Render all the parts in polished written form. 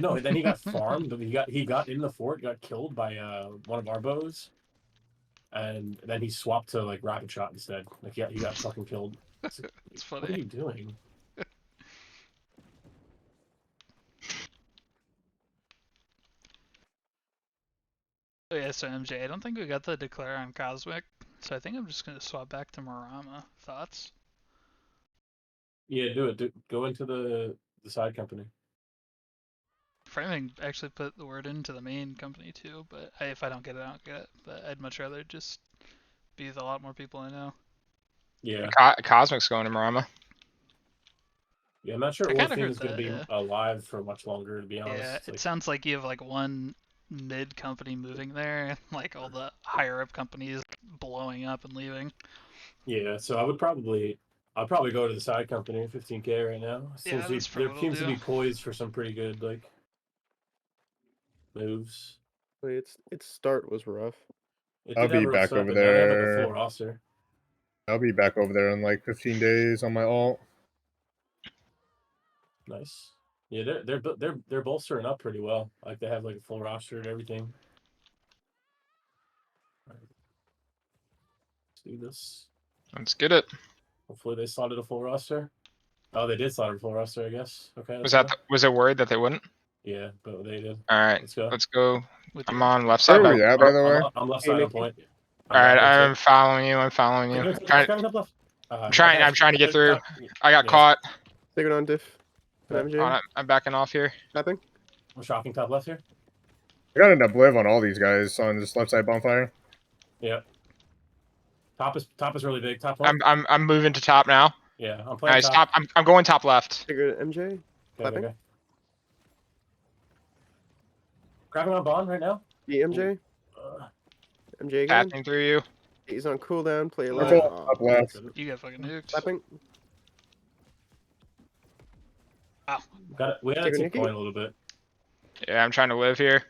No, then he got farmed. He got in the fort, got killed by one of our bows, and then he swapped to like rapid shot instead. Like yeah, he got fucking killed. It's like, It's what funny. are you doing? Oh yeah, so MJ, I don't think we got the declare on Cosmic, so I think I'm just gonna swap back to Marama. Thoughts? Yeah, do it. Go into the side company. Framing actually put the word into the main company too, but if I don't get it, I don't get it. But I'd much rather just be with a lot more people I know. Yeah. Cosmic's going to Marama. Yeah, I'm not sure I kind of Orpheum heard is going that. to be Yeah. alive for much longer. To be Yeah, honest, it like sounds like you have like one mid company moving there, and like all the higher up companies blowing up and leaving. yeah. So I'd probably go to the side company, 15K right now. Yeah, that's probably There what I'll seems to do. be poised for some pretty good like moves. Wait, its start was rough. It I'll did have be a rough back start, over but now they have like a full there. roster. I'll be back over there in like 15 days on my alt. Nice. Yeah, they're bolstering up pretty well. Like they have like a full roster and everything. All right. Let's do this. Let's get it. Hopefully they slotted a full roster. Oh, they did slot a full roster, I guess. Okay. Was it worried that they wouldn't? Yeah, but they did. All right, Let's go. let's go. With I'm your on left Where side. are we at, by the way? I'm left Hey, side on Nikki. point. All right, back I'm following you. I'm following you. I'm trying to get through. I got caught. Take it on diff. Yeah. MJ. I'm backing off here. Clapping. I'm shocking top left here. I got an obliv on all these guys on this left side bonfire. Yeah. Top is really big. Top point. I'm moving to top now. Yeah, I'm playing Nice top. top. I'm going top left. Take it MJ. Clapping. Okay. Grabbing on bond right now. MJ. MJ again. Passing through you. He's on cooldown. Play live. Careful, up left. you got fucking nukes. Clapping. Wow. We had to take point a little bit. Yeah, I'm trying to live here.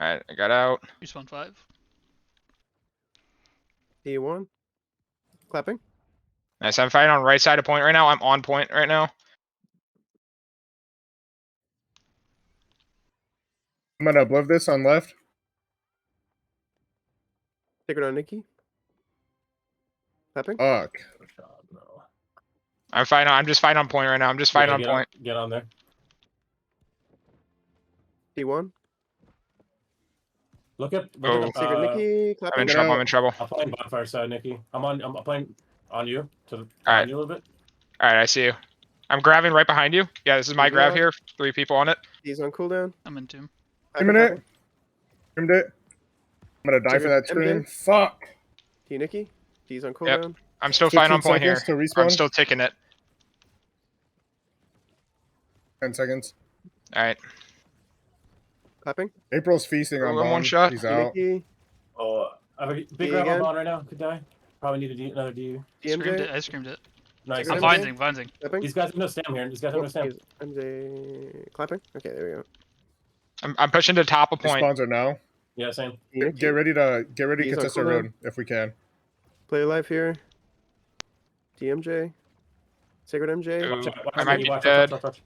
All right, I got out. Respawn 5. D1. Clapping. Nice. I'm fighting on right side of point right now. I'm on point right now. I'm gonna obliv this on left. Take it on Nikki. Clapping. Fuck. No. I'm just fighting on point right now. I'm just fighting on point. Get on there. D1. Look at Oh. Take it Nikki. I'm Clapping. in trouble. I'm in trouble. I'm playing bonfire side, Nikki. I'm playing on you All right. you a little bit. All right, I see you. I'm grabbing right behind you. Yeah, this is my grab Yeah. here. 3 people on it. He's on cooldown. I'm in tomb. Wait a minute. Trimmed it. I'm gonna die for that screen. Fuck. T Nikki. He's on cooldown. I'm still fighting on 15 point here. seconds to respawn. I'm still ticking it. 10 seconds. All right. Clapping. April's feasting on One bond. shot. He's T out. Nikki. Oh, I have a big D grab on again. bond right now. Could die. Probably need another DU. Screamed it. DMJ. I screamed it. Nice. Take I'm it MJ. binding. Clapping. These guys have no stam here. These guys have no stam. MJ. Clapping. Okay, there we go. I'm pushing to top of His point. spawns are now. Yeah, same. T Nikki. Get ready to He's on contest the cooldown. road if we can. Play live here. DMJ. Sacred MJ. Ooh, Watch out, I might be watch, dead. watch.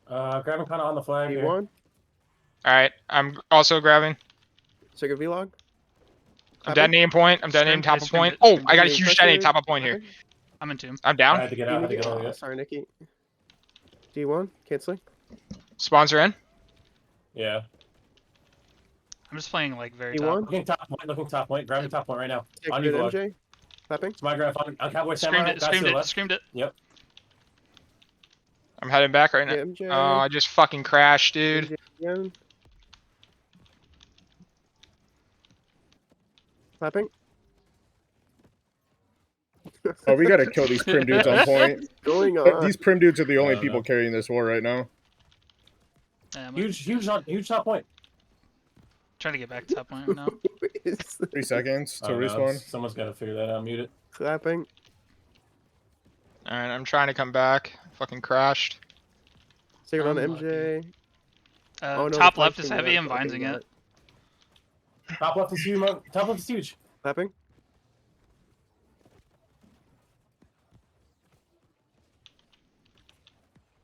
Grabbing kind of on the flag here. D1. All right. I'm also grabbing. Sacred Vlog. I'm detonating point. I'm detonating top of screamed point. it, Oh, screamed I got a it. huge detonate top of point here. I'm in tomb. I'm I down. had to get out. Oh, sorry, Nikki. D1. Canceling. Spawns are in. Yeah. I'm just playing like very D1. top. Looking top point. Grabbing top point right now. On Sacred you, Vlog. MJ. Clapping. It's my grab on Cowboy Screamed Samurai. it. Screamed it. Screamed it. Yep. I'm heading back right now. MJ. Oh, I just fucking crashed, dude. MJ again. Clapping. Oh, we gotta kill these prim dudes on point. What's going on? These prim dudes are the only No. people carrying this war right now. Yeah, I'm Huge top point. trying to get back to top point right now. 3 seconds to Oh, no, respawn. someone's got to figure that out. Mute it. Clapping. All right, I'm trying to come back. Fucking crashed. Sacred on Unlucky. MJ. Oh, no, Top the left is punching heavy. got I'm fucking vinding got it. Top left is huge. Top left is huge. Clapping.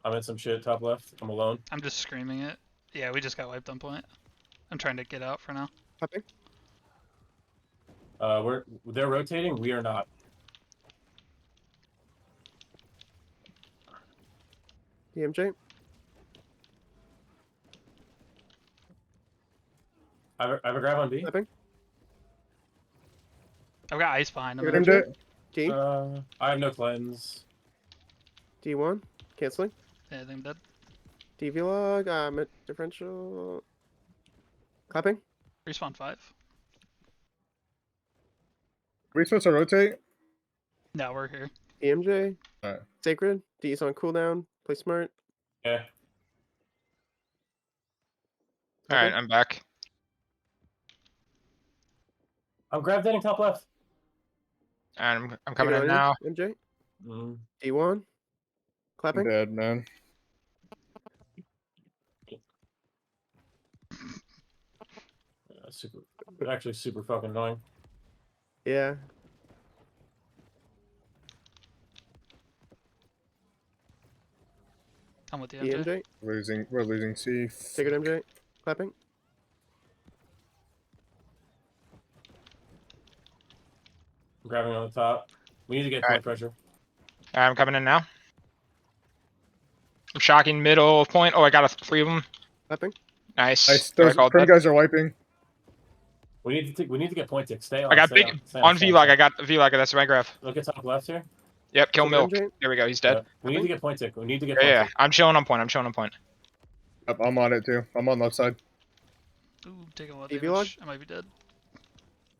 I'm in some shit top left. I'm alone. I'm just screaming it. Yeah, we just got wiped on point. I'm trying to get out for now. Clapping. They're rotating. We are not. DMJ. I have a grab on B. Clapping. I've got ice behind him. Take Screamed it. it. D. I have no cleanse. D1. Canceling. Yeah, I think I'm dead. DV log. Mid differential. Clapping. Respawn 5. Are we supposed to rotate? No, we're here. DMJ. Alright. Sacred. D's on cooldown. Play smart. Yeah. All right, Okay. I'm back. I'm grab deading top left. And I'm Take coming it in on now. you, MJ. Mm. D1. I'm Clapping. dead, man. Super. Actually, super fucking annoying. Yeah. I'm with you, MJ. DMJ. We're losing C. Take it, MJ. Clapping. I'm grabbing on the top. We need to get All point right. pressure. I'm coming in now. I'm shocking middle of point. Oh, I got 3 of them. Clapping. Nice. Nice. They're Those all prim dead. guys are wiping. We need to get point tick. Stay on. I got stay big on, stay on stay V-Log. stay I got the V-Log. That's my graph. Look at top left here. Yep, kill Take it, milk. MJ. There we go. He's dead. We need to get point tick. We need to get Yeah, point yeah. tick. I'm chilling on point. I'm chilling on point. Yep, I'm on it too. I'm on left side. Ooh, taking a lot of DV log? damage. I might be dead.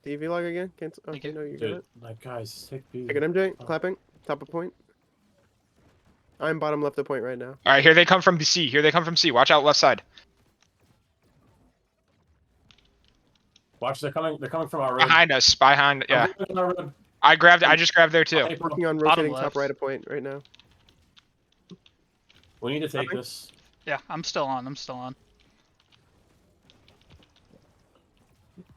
DV log again. Cancel. Thank Okay, you. no, you got Dude, it. like guys, take B. Take it, MJ. Oh. Clapping. Top of point. I'm bottom left of point right now. All right, here they come from C. Here they come from C. Watch out left side. Watch, they're coming from our road. Behind us. Behind. Yeah. I'm on our road. I just grabbed there too. Hey, bro, Working on Bottom rotating top left. right of point right now. we need to take Coming. this. Yeah, I'm still on. I'm still on.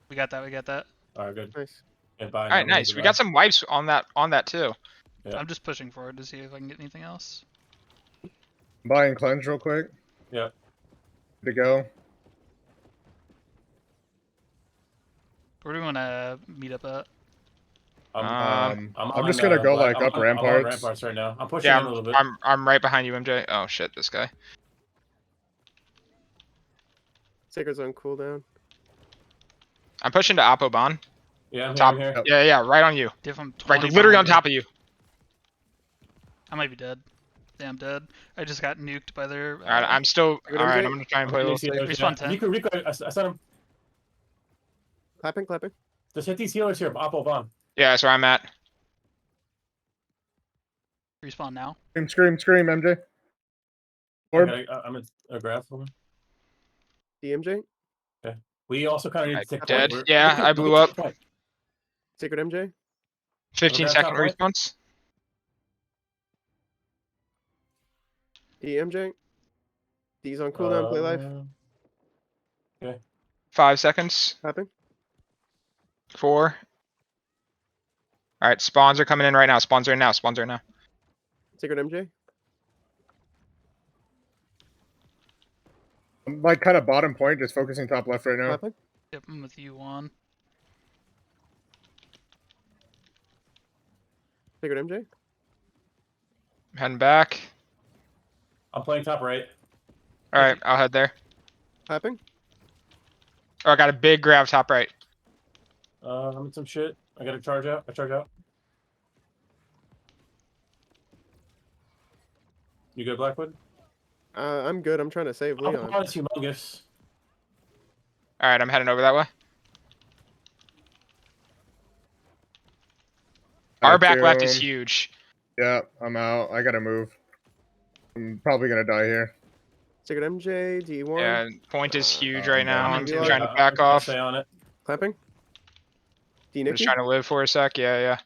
We got that. We got that. All right, good. Nice. Get by. All right, nice. We got some wipes on that too. Yeah. I'm just pushing forward to see if I can get anything else. I'm buying cleanse real quick. Yeah. Good to go. Where do we want to meet up at? I'm just gonna go like up I'm on ramparts. ramparts right now. I'm pushing Yeah, in a little bit. I'm right behind you, MJ. Oh shit, this guy. Sacred's on cooldown. I'm pushing to Apoban. Yeah, I'm Top. here. Yep. Yeah, right on you. Diff, I'm Right, 20 literally on behind you. top of you. I might be dead. Yeah, I'm dead. I just got nuked by their. All right, I'm still. Good All right, MJ. I'm gonna try and play a little safe. Respawn 10. Rico, I sent him. Clapping, clapping. Just hit these healers here. Oppo Von. Yeah, that's where I'm at. Respawn now. Scream, MJ. Orb. I'm a grab for him. DMJ. We also kind of need to take Dead. point. Yeah, I blew up. Sacred MJ. 15-second top right. response. DMJ. D's on cooldown. Play life. 5 seconds. Clapping. 4. All right, spawns are coming in right now. Spawns are in now. Spawns are in now. Sacred MJ. I'm like kind of bottom point, just focusing top left right now. Clapping. Yep, I'm with you on. Sacred MJ. Heading back. I'm playing top right. All right, I'll head there. Clapping. Oh, I got a big grab top right. I'm in some shit. I gotta charge out. I charge out. You good, Blackwood? I'm good. I'm trying to save Leon. Oppo Von is humongous. All right, I'm heading over that way. Our back left is huge. Yeah, I'm out. I gotta move. I'm probably gonna die here. Sacred MJ. D1. Yeah, point is huge right now. I'm I'm into trying it. to back off. Stay on it. Clapping. D I'm just Nicky. trying to live for a sec. Yeah, yeah.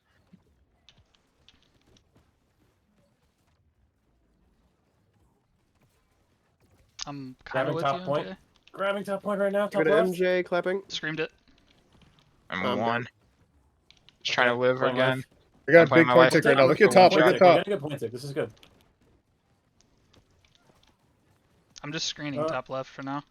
I'm kind of Grabbing with top you. point. Okay. Grabbing top point right now. Top Sacred left. MJ. Clapping. Screamed it. I'm I'm one. Just trying to live Playing again. life. I got I'm a playing big my point life. tick right now. Look at Point top. tick, Look Point at tick. We're top. getting a good point tick. This is good. I'm just screening top left for now.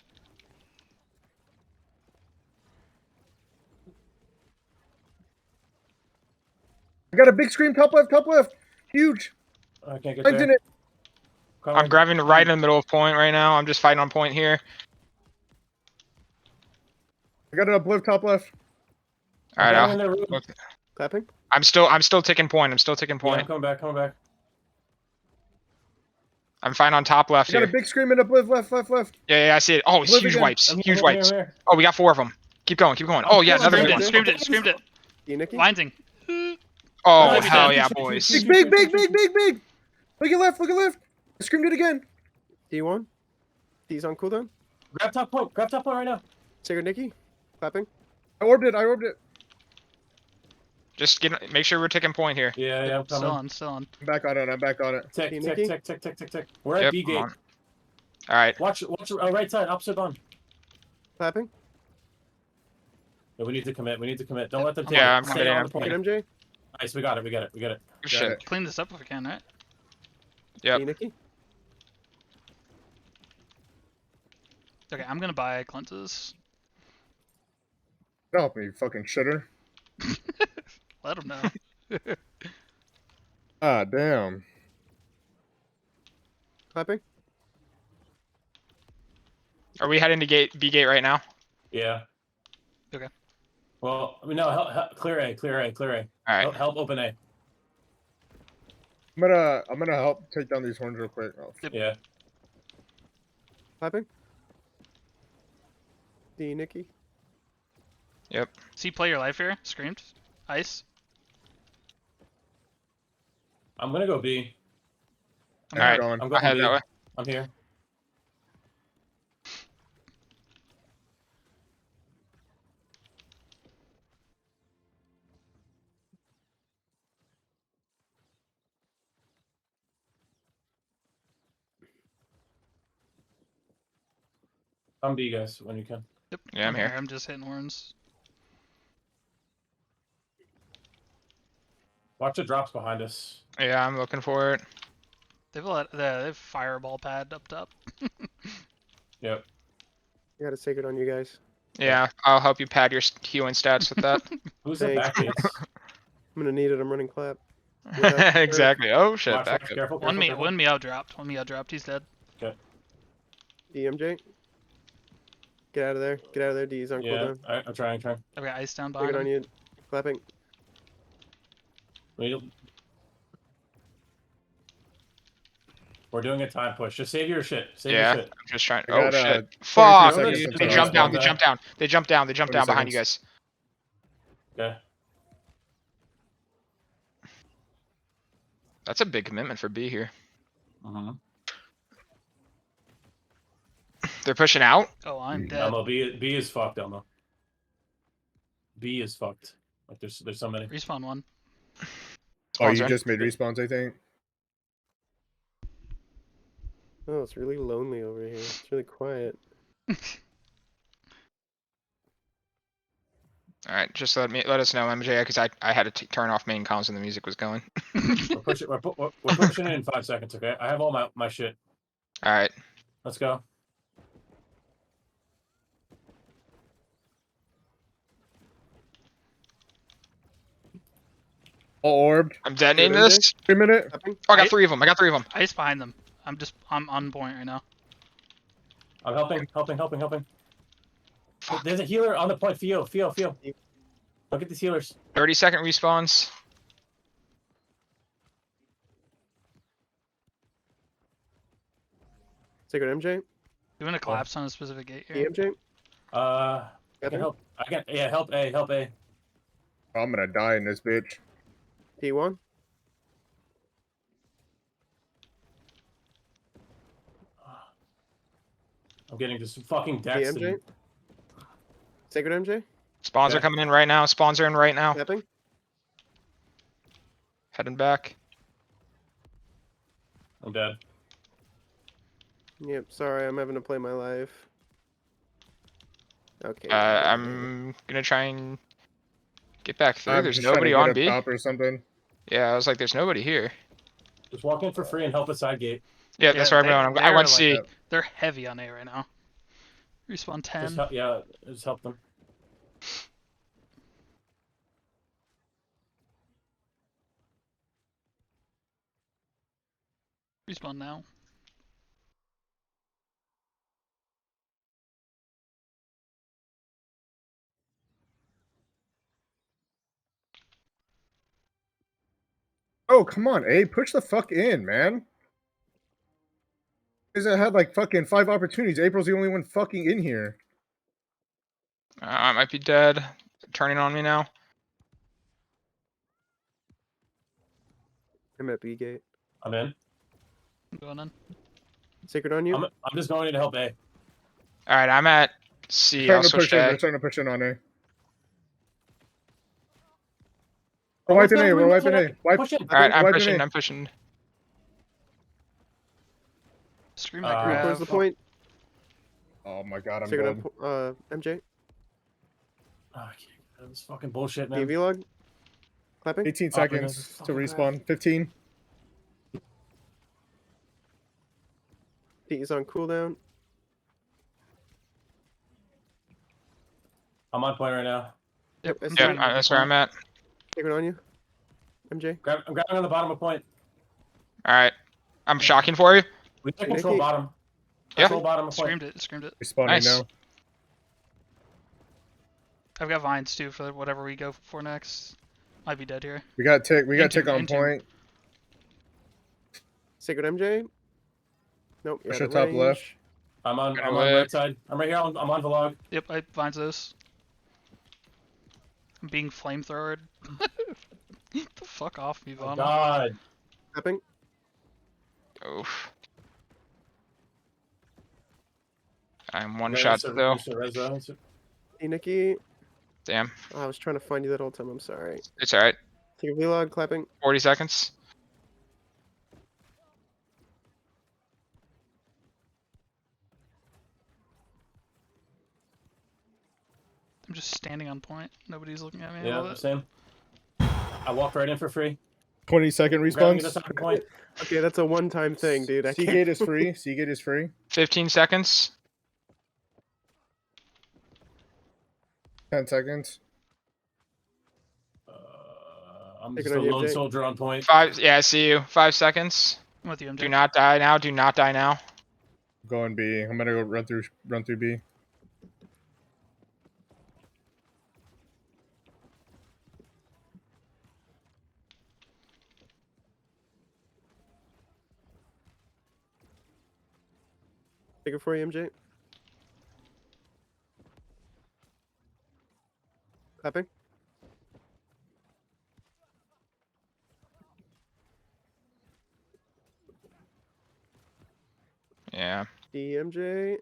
I got a big scream top left, huge. I can't get Mine's in there. it. I'm grabbing right in the middle of point right now. I'm just fighting on point here. I got it up left, top left. All right, I'm in the room. Clapping. I'm still taking point. I'm still taking Yeah, point. I'm coming back, coming back. I'm fighting on top left I got here. a big scream in up left. Yeah, I see it. Oh, it's Live huge again. wipes. I'm Huge here, wipes. I'm here. Oh, we got 4 of them. Keep going. I'm Oh yeah, killing another them. big one. Screamed it. D Nicky. Linesing. Oh Nice. hell Shoot, yeah, shoot, boys. shoot, shoot. Big. Look at left. I screamed it again. D1. D's on cooldown. Grab top point right now. Sacred Nicky. Clapping. I orbed it. Just make sure we're taking point here. Yeah, I'm coming. Still on. I'm back on it. Tick. Nicky? We're at Yep, B I'm gate. on. All right. Watch right side, opposite bomb. Clapping. Yeah, we need to commit. Don't let them take Yeah, it. I'm Stay committing, on I'm the point. Sacred MJ. Nice, we got it. Good Yeah. shit. Clean this up if we can, right? Yep. D Nicky. Okay, I'm gonna buy Clintus. Help me, fucking shitter. Let him know. Ah, damn. Clapping. Are we heading to B gate right now? Yeah. Okay. Well, I mean, no, help, clear A. All right. Help open A. I'm gonna help take down these horns real quick. Oh, Yeah. Clapping. D Nicky. See, play your life here. Screamed. Ice. I'm gonna go B. All right. going. I'm I'll going head B. that way. I'm here. Come B, guys, when you can. Yep. Yeah, I'm here. I'm just hitting horns. Watch the drops behind us. Yeah, I'm looking for it. They have fireball pad up top. Yep. I got a sacred on you guys. Yeah, I'll help you pad your healing stats with that. Who's the Thanks. back gates? I'm gonna need it. I'm running clap. Yeah, Exactly. Oh shit, Watch, back watch, up. careful. One Meow dropped. He's dead. DMJ. Get out of there. D's on Yeah, cooldown. I'm trying. Okay, ice down behind Sacred on him. you. Clapping. We're doing a time push. Just save your shit. Save Yeah, your shit. I'm just trying. I Oh got, shit. 23 Fuck. seconds They until jumped I down. spawn They jumped down 20 behind you guys. Okay. That's a big commitment for B here. They're pushing out. Oh, I'm dead. Elmo, B is fucked, Elmo. B is fucked. Like there's so many. Respawn one. Oh, Spawns you are- just made respawns, I think. Oh, it's really lonely over here. It's really quiet. All right, just let us know, MJ, because I had to turn off main comms when the music was going. We're pushing it in 5 seconds. Okay. I have all my shit. All right. Let's go. All orbed. I'm detonating Good, MJ? this. 3 minute. Clapping. Oh, I got 3 of them. Ice behind them. I'm on point right now. I'm helping. There's a healer on the point. Feel. Look at these healers. 30-second respawns. Sacred MJ. Doing a collapse on a specific gate here. DMJ. I can Clapping. help. Help A. Oh, I'm gonna die in this bitch. D1. I'm getting just fucking decked. DMJ. Sacred MJ. Spawns are Okay. coming in right now. Spawns are in right now. Clapping. Heading back. I'm dead. Yep. Sorry, I'm having to play my life. Okay. I'm gonna try and get back through. I'm There's just trying to nobody get on up B. top or something. Yeah, I was like, there's nobody here. Just walk in for free and help us side gate. Yeah, that's where I'm going. I they're, went like, C. They're heavy on A right now. Respawn 10. Just help, yeah, just help them. Respawn now. Oh, come on, A. Push the fuck in, man. Because I had like fucking 5 opportunities. April's the only one fucking in here. I might be dead. Turning on me now. I'm at B gate. I'm in. I'm going in. Sacred on you. I'm just going in to help A. All right, I'm at We're C. I'll starting to switch push in. to We're A. starting to push in on A. Oh, We're let's wiping go, A. We're let's wiping go. A. Wipe. Push in. All right, I'm wiping pushing. A. I'm pushing. Scream that grab. Where's the point? Oh my god, I'm Sacred dead. on MJ. Oh, I can't get out of this fucking bullshit, man. DV log. Clapping. 18 Oh, we're gonna seconds to fucking respawn. 15. T is on cooldown. I'm on point right now. Yep, Yep, I'm yeah, Yeah, shooting. that's where I'm at. Sacred on you. MJ. I'm grabbing on the bottom of point. All right, I'm shocking for you. We can Hey, control Nikki. bottom. Yeah. Control bottom of point. Screamed it. Respawning Nice. now. I've got vines too for whatever we go for next. Might be dead here. We got tick. We got Into- tick on into- point. Sacred MJ. Nope. Push You're your out of top left. range. I'm on Gonna whip. right side. I'm right here. I'm on Vlog. Yep, I vines those. I'm being flamethrowered. The fuck off me, Oh, Vana. God. Clapping. Oof. I'm one Okay, shot so- though. so res zone, so- Hey, Nikki. Damn. Oh, I was trying to find you that whole time. I'm sorry. It's all right. Take a vlog. Clapping. 40 seconds. I'm just standing on point. Nobody's looking at me. I Yeah, love it. same. I walked right in for free. 20-second Grabbing response. this on point. Okay, that's a one-time thing, dude. I can't. Seagate is free. Seagate is free. 15 seconds. 10 seconds. I'm Take just it a on you, lone Jake. soldier on point. 5. Yeah, I see you. 5 seconds. I'm with you, MJ. Do not die now. Do not die now. Going B. I'm gonna go run through B. Take it for you, MJ. Clapping. Yeah. DMJ.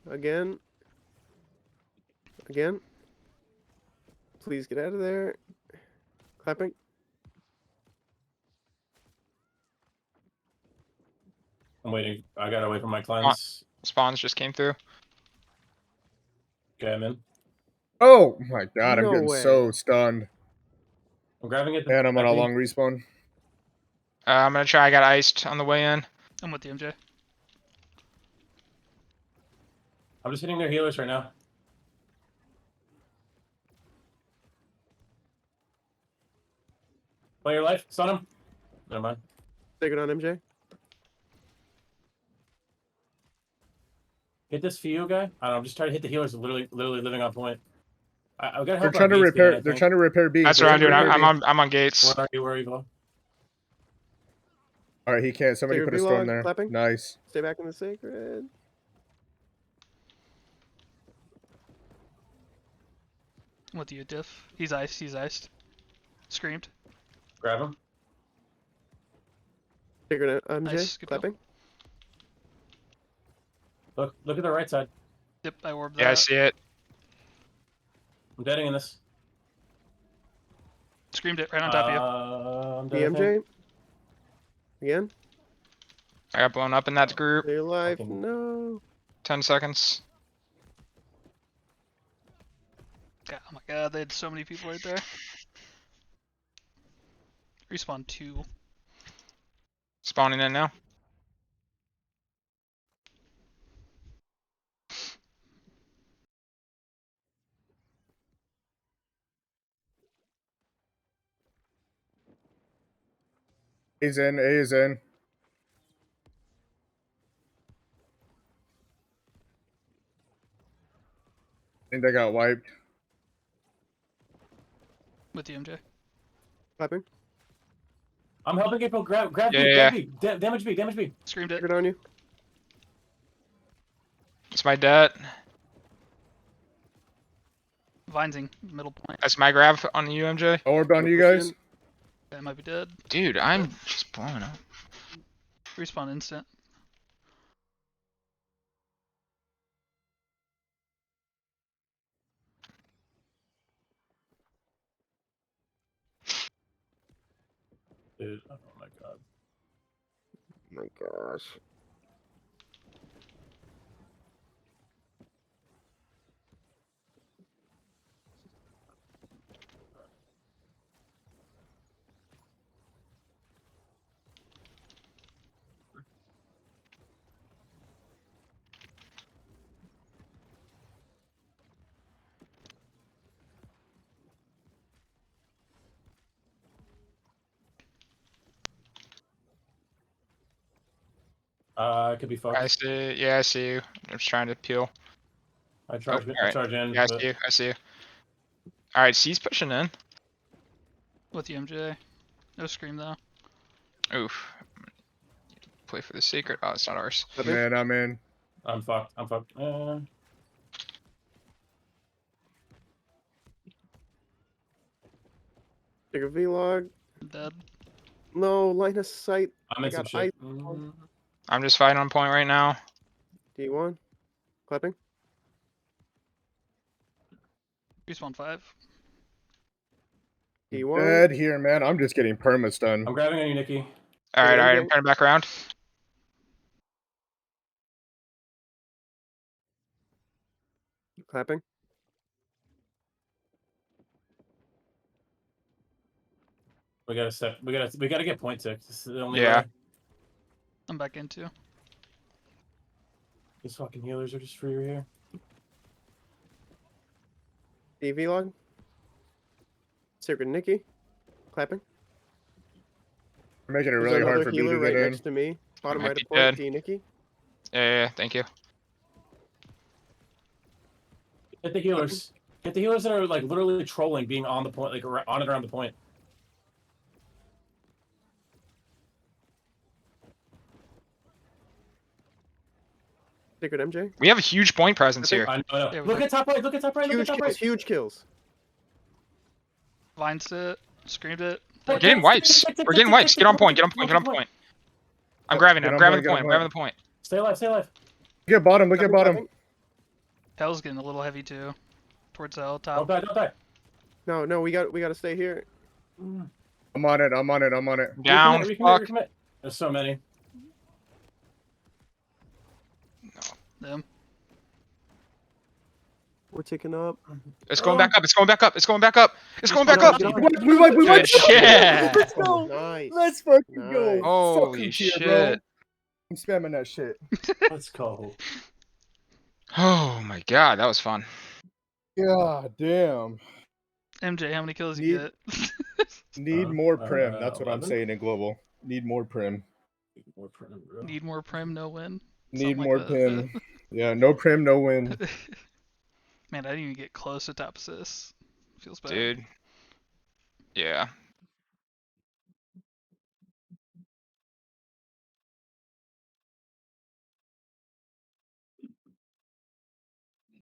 Again. Again. Please get out of there. Clapping. I'm waiting. I gotta wait for my cleanse. Spawns just came through. Okay, I'm in. Oh my god, I'm No getting way. so stunned. I'm grabbing it. And I'm on a Becky. long respawn. I'm gonna try. I got iced on the way in. I'm with you, MJ. I'm just hitting their healers right now. Play your life. Stun him. Never mind. Take it on MJ. Hit this Fio guy. I don't know. I'm just trying to hit the healers. Literally living on point. I gotta They're help. trying to repair. They're trying to repair B. That's They're what I'm trying doing. to repair I'm B. on. I'm on gates. Where are you? Where are you, Vlog? All right, he can't. Somebody Take put a a storm vlog, there. clapping. Nice. Stay back in the sacred. I'm with you, Diff. He's iced. He's iced. Screamed. Grab him. Take it on MJ. Nice, good kill. Clapping. Look at the right side. Yep, I orbed Yeah, I that. see it. I'm deading in this. Screamed it right on top of you. I'm dead, I think. DMJ. Again. I got blown up in that group. Stay alive. Fucking- No. 10 seconds. God, oh my god, they had so many people right there. Respawn 2. Spawning in now. A's in. A is in. I think they got wiped. With you, MJ. Clapping. I'm helping April. Grab Yeah, B. yeah. Grab B. Damage B. Damage B. Screamed it. Triggered on you. It's my debt. Vinesing, middle point. That's my grab on you, MJ. Orb on you guys. That might be dead. Dude, I'm just blowing up. Respawn instant. Dude, oh my god. Oh my gosh. It could be fucked. I see. Yeah, I see you. I'm just trying to peel. I charge. Oh, I alright. charge in. Yeah, I but- see you. I see you. All right, C's pushing in. With you, MJ. No scream though. Oof. Play for the secret. Oh, it's not ours. Clapping. Man, I'm in. I'm fucked. I'm fucked. Take a vlog. Dead. No, line of sight. I'm I in some got shit. I'm just fighting on point right now. D1. Clapping. Respawn 5. D1. Dead here, man. I'm just getting perma stun. I'm grabbing on you, Nikki. All right, Okay, all right. MJ. I'm turning back around. Clapping. We gotta set. We gotta get point 6. This is the only Yeah. way. I'm back into. These fucking healers are just free here. D vlog. Sacred Nikki. Clapping. We're making it There's really hard another for B healer to right get in. next to me. Bottom might right be of point. dead. D Nikki. Yeah, thank you. Get the healers. Get the healers that are like literally trolling, being on the point, like on and around the point. Sacred MJ. We have a huge point presence here. I know. Yeah, we Look got- at top right. Look at top right. Look at Huge top kills. right. Huge kills. Vines it. Screamed it. We're getting wipes. We're getting wipes. Get on point. Get on point. Get on point. I'm grabbing it. Get I'm on grabbing point, the get on point. I'm grabbing the point. Stay alive. Stay alive. Look at bottom. Look at Clapping, bottom. clapping. Hell's getting a little heavy too. Towards Hell Don't top. die. Don't die. No, we gotta stay here. I'm on it. I'm on it. I'm on it. Down. Recommit, Fuck. recommit. There's so many. Them. We're ticking up. It's going back up. It's going back up. It's going back up. It's going back up. Get on. We wiped. We Good wiped. shit. Let's go. Nice. Let's fucking Nice. go. Holy Fucking tier, shit. bro. I'm spamming that shit. Let's go. Oh my god, that was fun. God damn. MJ, how many kills you Need- get? Need more prim. That's what I'm 11? saying in global. Need more prim. More prim, bro. Need more prim, no win. Need Something more like prim. Yeah, no prim, no win. Man, I didn't even get close to top assists. Feels bad. Dude. Yeah.